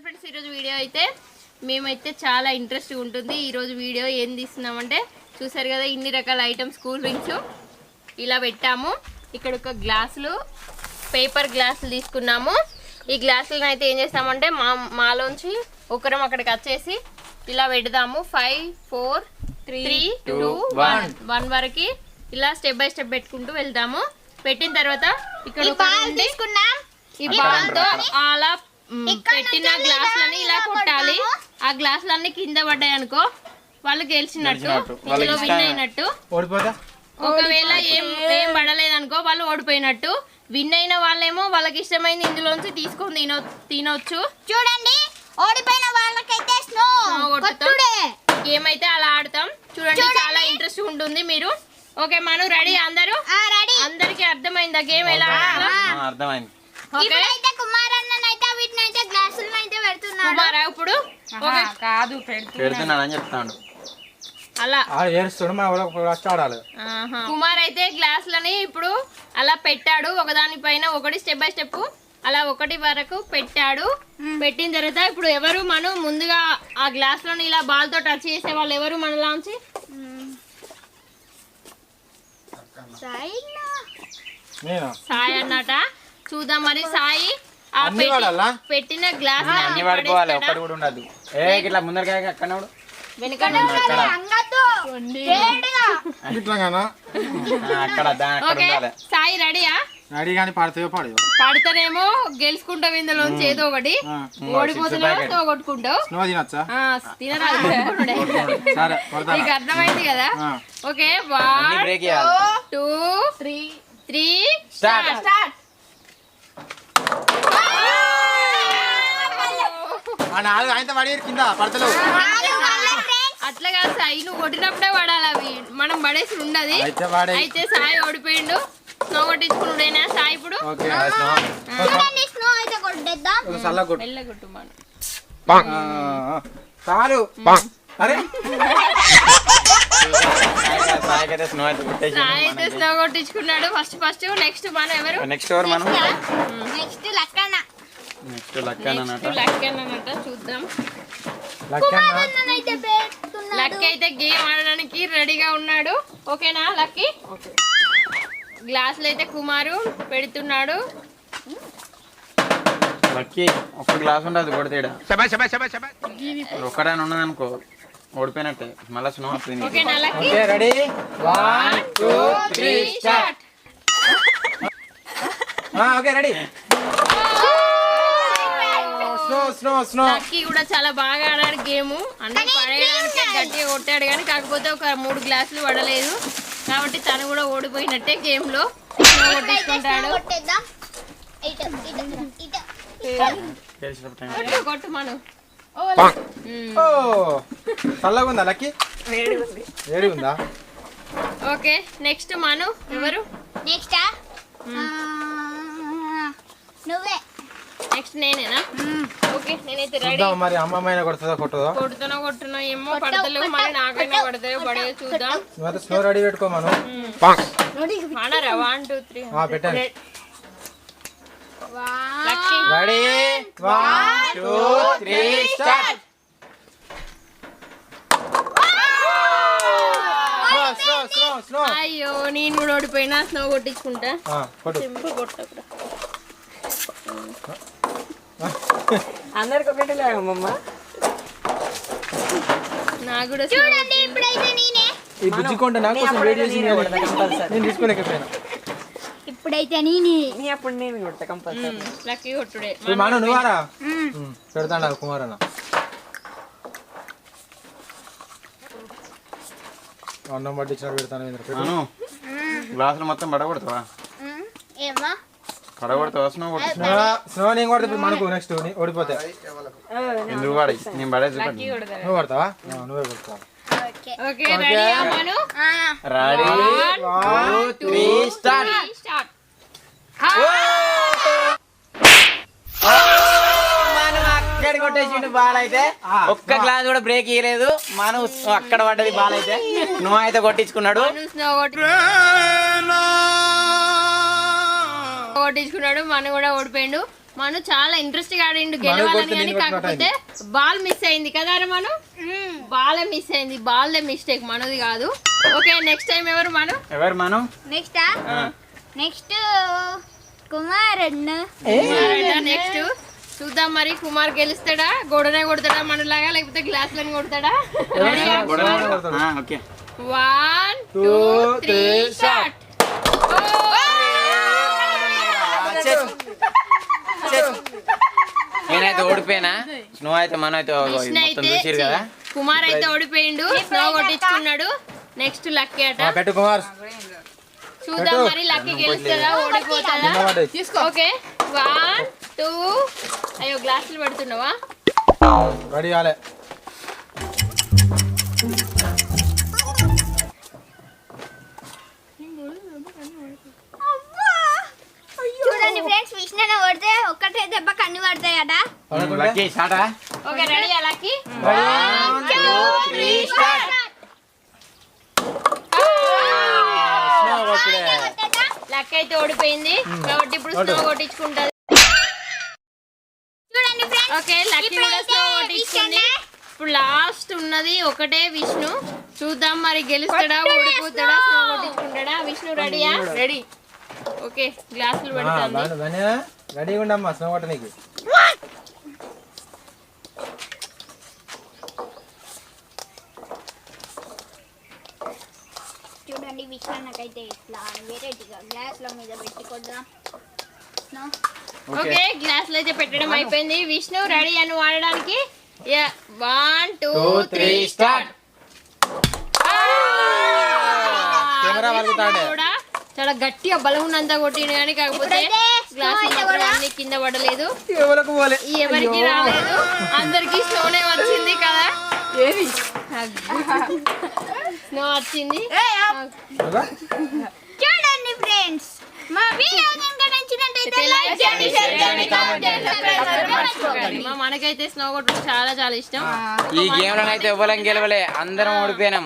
Friends ఈరోజు video అయితే మేమైతే చాలా ఇంట్రెస్ట్ ఉంటుంది. ఈరోజు వీడియో ఏం తీస్తున్నామంటే చూసారు కదా, ఇన్ని రకాల ఐటమ్స్ కూల్ డ్రింక్స్ ఇలా పెట్టాము. ఇక్కడ ఒక గ్లాసులు, పేపర్ గ్లాసులు తీసుకున్నాము. ఈ గ్లాసులను అయితే ఏం చేస్తామంటే మాలోంచి ఒకరం అక్కడికి వచ్చేసి ఇలా పెడదాము. 5 4 3 2 1 వరకు ఇలా స్టెప్ బై స్టెప్ పెట్టుకుంటూ వెళ్దాము. పెట్టిన తర్వాత ఇక్కడ ఈ బాల్తో అలా పెట్టిన గ్లాసులని ఇలా కొట్టాలి. ఆ గ్లాసులన్నీ కింద పడ్డాయి అనుకో వాళ్ళు గెలిచినట్టు, ఇందులో విన్ అయినట్టు. ఒకవేళ ఏం పడలేదనుకో వాళ్ళు ఓడిపోయినట్టు. విన్ అయిన వాళ్ళేమో వాళ్ళకి ఇష్టమైంది ఇందులోంచి తీసుకొని తినొచ్చు. చూడండి, ఓడిపోయిన వాళ్ళకైతే స్నో గేమ్ అయితే అలా ఆడతాం. చూడండి, చాలా ఇంట్రెస్ట్ ఉంటుంది. మీరు ఓకే మను రెడీ? అందరూ అందరికి అర్థమైందా గేమ్ ఎలా అర్థమైంది? కుమారా ఇప్పుడు కాదు పెడుతున్నానని చెప్తాడు. అలా ఆడాలి. కుమార్ అయితే గ్లాసులని ఇప్పుడు అలా పెట్టాడు, ఒకదానిపైన ఒకటి స్టెప్ బై స్టెప్ అలా ఒకటి వరకు పెట్టాడు. పెట్టిన తర్వాత ఇప్పుడు ఎవరు మనం ముందుగా ఆ గ్లాస్ లోని ఇలా బాల్ తో టచ్ చేసే వాళ్ళు ఎవరు మనలాంచి? సాయి అన్నట. చూద్దాం మరి సాయి ఆ పెట్టిన గ్లాస్ సాయి రెడీయా? పడతానేమో గెలుచుకుంటావు ఇందులోంచి ఏదో ఒకటి, ఓడిపోతున్నావు కొట్టుకుంటావు. తినరాదు, నీకు అర్థమైంది కదా? Okay 1 2 3 start. అట్లా కాదు సాయి, నువ్వు కొట్టినప్పుడే పడాలి. అవి మనం పడేసి ఉండదు. అయితే సాయి ఓడిపోయిండు. స్నో కొట్టించుకున్నాడేనా సాయి? ఇప్పుడు సాయి అయితే స్నో కొట్టించుకున్నాడు ఫస్ట్. నెక్స్ట్ మనం ఎవరు? నెక్స్ట్ లక్కన్నట. చూద్దాం. లక్కీ అయితే గేమ్ ఆడడానికి రెడీగా ఉన్నాడు. ఓకేనా లక్కీ? గ్లాసులు అయితే కుమారు పెడుతున్నాడు. లక్కీ ఒక్క గ్లాస్ ఉండదు కొడితేడా, ఒక్కడైనా ఉన్నది అనుకో ఓడిపోయినట్టే. మళ్ళీ స్నో వస్తుంది. ఓకేనా lucky? Ready 1 2 3 start. Okay ready. Lucky కూడా చాలా బాగా ఆడాడు గేమ్. అన్ని పడేయడానికి గట్టిగా కొట్టాడు కానీ కాకపోతే ఒక 3 గ్లాసులు పడలేదు కాబట్టి తను కూడా ఓడిపోయినట్టే గేమ్ లో. కొట్టించుకుంటాడు. కొట్టు మనం. చల్లగుందా లక్కీ? వేడి ఉందా? ఓకే నెక్స్ట్ మను ఎవరు? నెక్స్ట్ నేనేనా? ఓకే నేనైతే రెడీ. మరి అమ్మాయినా కొడుతుందా కొట్టునో ఏమో పడతలేవు. మరి నాకైనా పడతాయో పడేయో చూద్దాం. స్నో రెడీ పెట్టుకో మనం. ఆడారా? 1 2 3 పెట్టండి. Lucky ready 1 2 3 start. అయ్యో నేను కూడా ఓడిపోయినా. స్నో కొట్టించుకుంటా. సింపుల్ కొట్టకురా. అందరికి ఒకటి లేదమ్మా. నాకు కూడా చూడండి, ఇప్పుడైతే నేనే. ఈ బుజ్జికొండ నా కోసం వెయిట్ చేసింది. నేను తీసుకోలేకపోయినా. ఇప్పుడైతే నేనే. నీ అప్పుడు నేను కొడతా కంపల్సరీ. లక్కీ కొట్టుడే. మాను నువ్వారా? పెడతాడా కుమార్ అన్న? అన్నం పట్టించినట్టు పెడతాను. గ్లాసులు మొత్తం పడగొడతావా? ఏమా పడగొడతావా? స్నో నేను కొడతా మనకు. నెక్స్ట్ ఓడిపోతే ఎందుకు పడి నేను పడేసి నువ్వు పడతావా? నువ్వే కొడతావా? Okay ready Manu? Ready 1 2 3 start. అక్కడ కొట్టేసిండు బాల్ అయితే. ఒక్క గ్లాస్ కూడా బ్రేక్ ఇయ్యలేదు. మనం అక్కడ పడ్డది బాల్ అయితే. నువ్వు అయితే కొట్టించుకున్నాడు. కొట్టించుకున్నాడు. మన కూడా ఓడిపోయిండు. మను చాలా ఇంట్రెస్ట్ గా ఆడిండు గెలవాలని కానీ కాకపోతే బాల్ మిస్ అయింది కదా రే మను బాల్ మిస్ అయింది బాల్ మిస్టేక్ మనది కాదు ఓకే నెక్స్ట్ టైం ఎవరు మను నెక్స్ట్ కుమారన్న నెక్స్ట్ చూద్దాం మరి కుమార్ గెలుస్తాడా గోడనే కొడతాడా మనలాగా లేకపోతే గ్లాసులని కొడతాడా ఓకే 1 2 3 స్టార్ట్ నేనైతే ఓడిపోయినా స్నో అయితే మన అయితే మొత్తం చూసిరు కదా కుమార్ అయితే ఓడిపోయిండు స్నో కొట్టించుకున్నాడు నెక్స్ట్ లక్కీ అట పెట్టు కుమార్ చూద్దాం మరి లక్కీ గెలుస్తుందా ఓడిపోతుందా ఓకే 1 2 అయ్యో గ్లాసులు పడుతున్నావా రెడీ కాలే చూడండి ఫ్రెండ్స్ విష్ణు కొడితే ఒక్కటే దెబ్బ కన్ను పడతాయట Lucky start okay ready Lucky 1 2 3 start snow కొట్టుడే లక్కీ అయితే ఓడిపోయింది కాబట్టి ఇప్పుడు స్నో కొట్టించుకుంటది చూడండి ఫ్రెండ్స్ ఓకే లక్కీ కూడా స్నో కొట్టించుకుంది ఇప్పుడు లాస్ట్ ఉన్నది ఒకటే విష్ణు చూద్దాం మరి గెలుస్తాడా ఓడిపోతాడా స్నో కొట్టించుకుంటాడా విష్ణు రెడీయా రెడీ ఓకే గ్లాసులు పెడతాను రెడీగా ఉండమ్మా స్నో కొట్టడానికి చూడండి విష్ణు నాకైతే ఇట్లా వెరైటీగా గ్లాస్ల మీద పెట్టి కొడదాం ఓకే గ్లాసులు అయితే పెట్టడం అయిపోయింది విష్ణు రెడీ అని వాడడానికి 1 2 3 స్టార్ట్ కెమెరా వలుగుతాడే కూడా చాలా గట్టిగా బలం ఉన్నంత కొట్టిండు కానీ కాకపోతే గ్లాసులు అన్ని కింద పడలేదు ఎవరికి పోలే ఎవరికి రాలేదు అందరికి స్నోనే వచ్చింది కదా ఏది స్నో వచ్చింది చూడండి ఫ్రెండ్స్ మా వీడియో కనుక నచ్చినట్లయితే లైక్ చేయండి షేర్ చేయండి కామెంట్ చేయండి సబ్స్క్రైబ్ చేయడం మర్చిపోకండి మనకైతే స్నో కొట్టడం చాలా చాలా ఇష్టం ఈ గేమ్ లో అయితే ఎవరం గెలవలే అందరం ఓడిపోయినాం